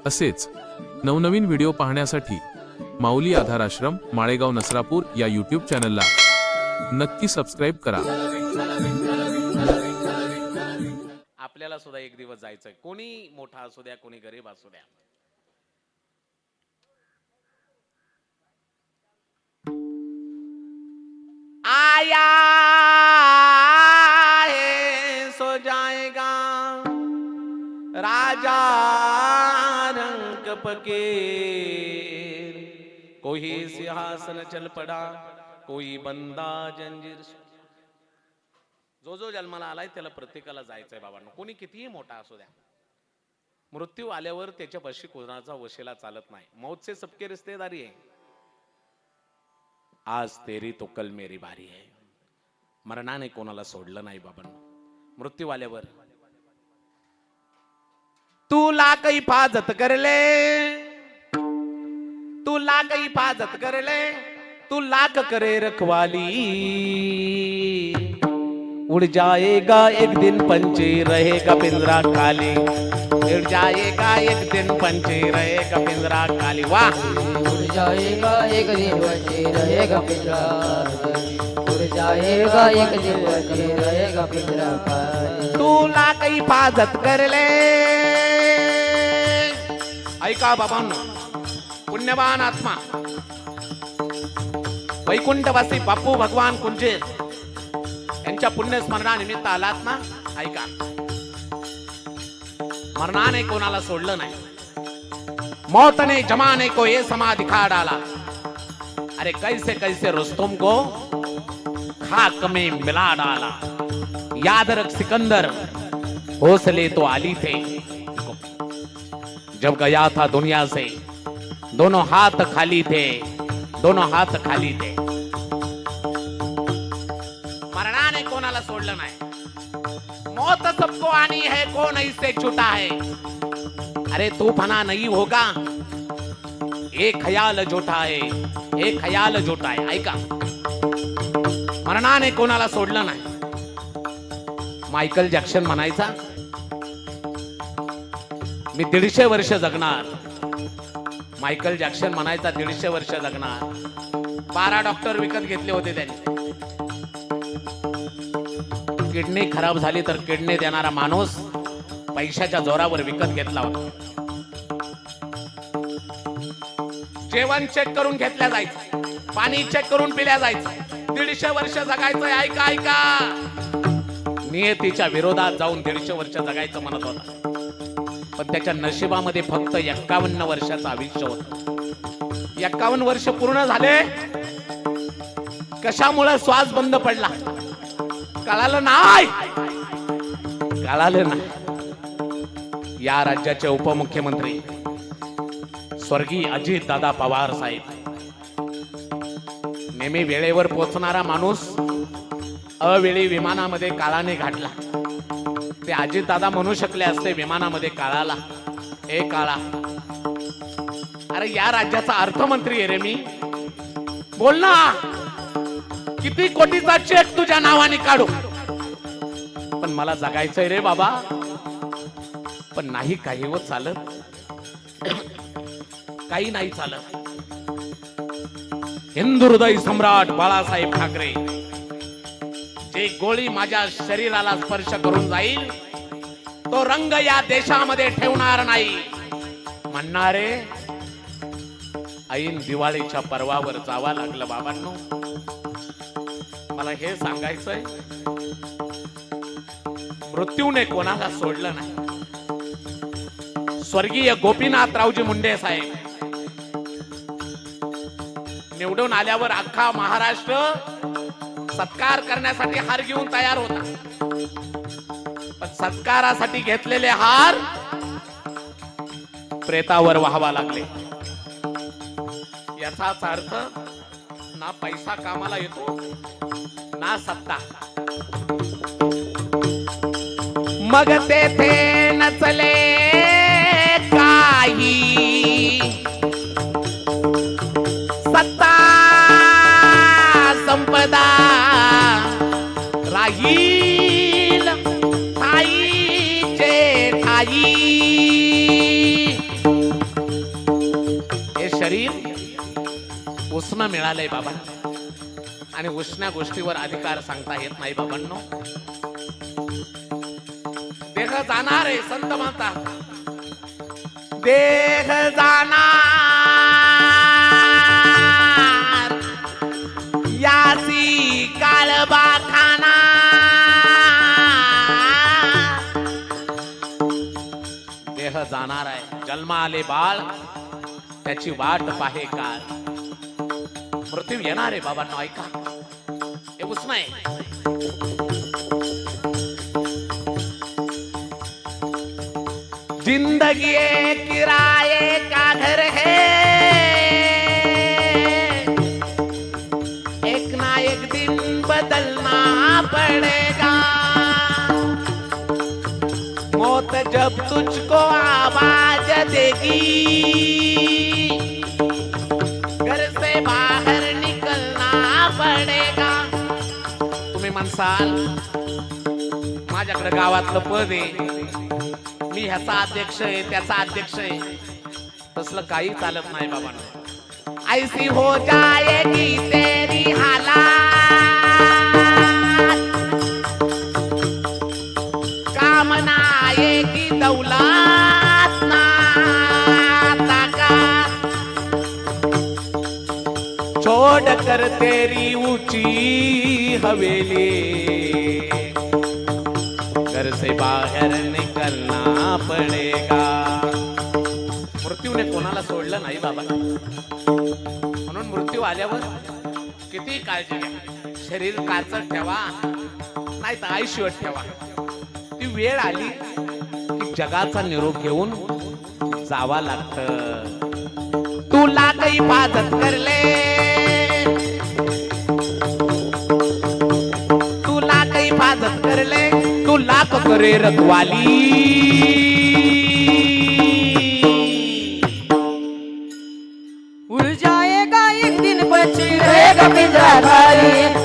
असेच नवनवीन व्हिडिओ पाहण्यासाठी माऊली आधार आश्रम माळेगाव नसरापूर या यूट्यूब चॅनलला नक्की सबस्क्राईब करा। आपल्याला सुद्धा एक दिवस जायचंय, कोणी मोठा असू द्या कोणी गरीब असू द्या। आया है सो जाएगा राजा रंग फकीर, कोई सिंहासन चल पड़ा कोई बंदा जंजीर। जो जो जन्माला आलाय त्याला प्रत्येकाला जायचंय बाबांनो, कोणी कितीही मोठा असू द्या। मृत्यू आल्यावर त्याच्या पाशी कोणाचा वशिला चालत नाही। मौत से सबके रिश्तेदारी है, आज तेरी तो कल मेरी बारी है। मरणाने कोणाला सोडलं नाही बाबांनो। मृत्यू आल्यावर तू लाख हिफाजत कर ले, तू लाख हिफाजत कर ले, तू लाख करे रखवाली, उड़ जाएगा एक दिन पंछी रहेगा पिंजरा खाली, उड़ जाएगा एक दिन पंछी रहेगा पिंजरा खाली। वाह, उड़ जाएगा एक दिन पंछी रहेगा पिंजरा खाली, उड़ जाएगा एक दिन पंछी रहेगा पिंजरा खाली। तू लाख हिफाजत कर ले। ऐका बाबांनो, पुण्यवान आत्मा वैकुंठवासी बापू भगवान कुंजेर यांच्या पुण्य स्मरणानिमित्त आलात ना, ऐका, मरणाने कोणाला सोडलं नाही। मौत ने जमाने को ये समा दिखा डाला, अरे कैसे कैसे रुस्तुम को खाक में मिला डाला। याद रख सिकंदर, हौसले तो आली थे, जब गया था दुनिया से दोनों हाथ खाली थे, दोनों हाथ खाली थे। मरणाने कोणाला सोडलं नाही। मौत सबको आनी है, कौन इससे छूटा है। अरे तू फना नहीं होगा, एक ख्याल झूठा है, एक ख्याल झूठा है। ऐका, मरणाने कोणाला सोडलं नाही। मायकल जॅक्सन म्हणायचा, मी 150 वर्ष जगणार। मायकल जॅक्सन म्हणायचा 150 वर्ष जगणार। 12 डॉक्टर विकत घेतले होते त्यांनी। किडनी खराब झाली तर किडनी देणारा माणूस पैशाच्या जोरावर विकत घेतला होता। जेवण चेक करून घेतल्या जायचं, पाणी चेक करून पिल्या जायचं। 150 वर्ष जगायचं। ऐका ऐका, नियतीच्या विरोधात जाऊन 150 वर्ष जगायचं म्हणत होता, पण त्याच्या नशिबामध्ये फक्त 51 वर्षाचं आयुष्य होतं। 51 वर्ष पूर्ण झाले, कशामुळे श्वास बंद पडला कळालं नाही, कळालं नाही। या राज्याचे उपमुख्यमंत्री स्वर्गीय अजित दादा पवार साहेब, नेहमी वेळेवर पोहोचणारा माणूस अवेळी विमानामध्ये काळाने घातला। ते अजित दादा म्हणू शकले असते विमानामध्ये काळाला, ए काळा, अरे या राज्याचा अर्थमंत्री आहे रे मी, बोल ना, किती कोटीचा चेक तुझ्या नावाने काढू, पण मला जगायचंय रे बाबा। पण नाही, काही होत चालत, काही नाही चालत। हिंदू हृदय सम्राट बाळासाहेब ठाकरे, जे गोळी माझ्या शरीराला स्पर्श करून जाईल तो रंग या देशामध्ये ठेवणार नाही म्हणणारे, ऐन दिवाळीच्या पर्वावर जावा लागलं बाबांनो। मला हे सांगायचंय, मृत्यूने कोणाला सोडलं नाही। स्वर्गीय गोपीनाथरावजी मुंडे साहेब निवडून आल्यावर अख्खा महाराष्ट्र सत्कार करण्यासाठी हार घेऊन तयार होता, पण सत्कारासाठी घेतलेले हार प्रेतावर वाहवा लागले। याचाच अर्थ ना पैसा कामाला येतो ना सत्ता। मग तेथे नचले काही, सत्ता संपदा राहील ठाईचे ठाई। उष्ण मिळालंय बाबा आणि उष्ण्या गोष्टीवर अधिकार सांगता येत नाही बाबांनो. देह जाणार आहे संत म्हणतात, देह जाणार यासी काळबा खाना. देह जाणार आहे, जन्मा आले बाळ त्याची वाट पाहे काळ. मृत्यू येणार आहे बाबांनो, ऐका हे उष्ण आहे. जिंदगी एक किराए का घर है, एक ना एक दिन बदलना पड़ेगा. मौत जब तुझको आवाज देगी, घर से बाहर निकलना पड़ेगा. तुम्ही म्हणसाल माझ्याकडे गावातलं पद आहे, मी ह्याचा अध्यक्ष आहे त्याचा अध्यक्ष आहे. तसलं काही चालत नाही बाबांनो. ऐसी हो जाएगी तेरी हालात, काम ना आएगी दौलत ना ताकत. छोड़ कर तेरी ऊंची हवेली, घर से बाहर निकलना पड़ेगा. मृत्यूने कोणाला सोडलं नाही बाबा, म्हणून मृत्यू आल्यावर किती काळजी घ्या. शरीर काचत ठेवा नाही तर आयुष्यवत ठेवा. ती वेळ आली की जगाचा निरोप घेऊन जावा लागत. तुला काही हिफाजत करले, तुला काही हिफाजत करले, तू लाख करे रखवाली. उड़ जाएगा एक दिन बची रहेगा पिंजरा खाली.